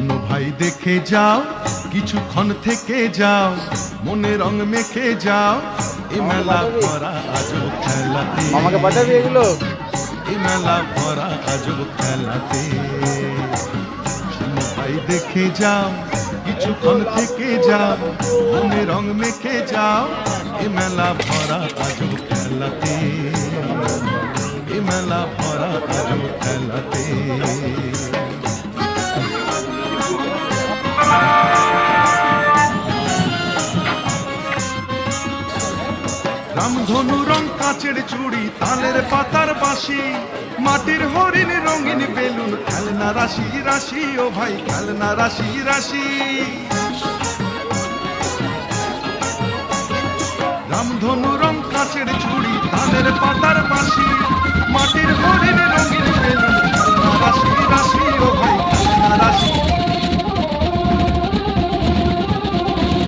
শোনো ভাই দেখে যাও, কিছুক্ষণ থেকে যাও, মনে রং মেখে যাও, এ মেলা ভরা আজব খেলাতে। আমাকে পাঠাবি এগুলো? এ মেলা ভরা আজব খেলাতে। শোনো ভাই দেখে যাও, কিছুক্ষণ থেকে যাও, মনে রং মেখে যাও, এ মেলা ভরা আজব খেলাতে। এ মেলা ভরা আজব খেলাতে। রামধনু রং কাচের চুড়ি, তালের পাতার বাঁশি, মাটির হরিণ রঙিন বেলুন, খেলনা রাশি রাশি, ও ভাই খেলনা রাশি রাশি। রামধনু রং কাচের চুড়ি, তালের পাতার বাঁশি, মাটির হরিণ রঙিন বেলুন, খেলনা রাশি রাশি, ও ভাই খেলনা রাশি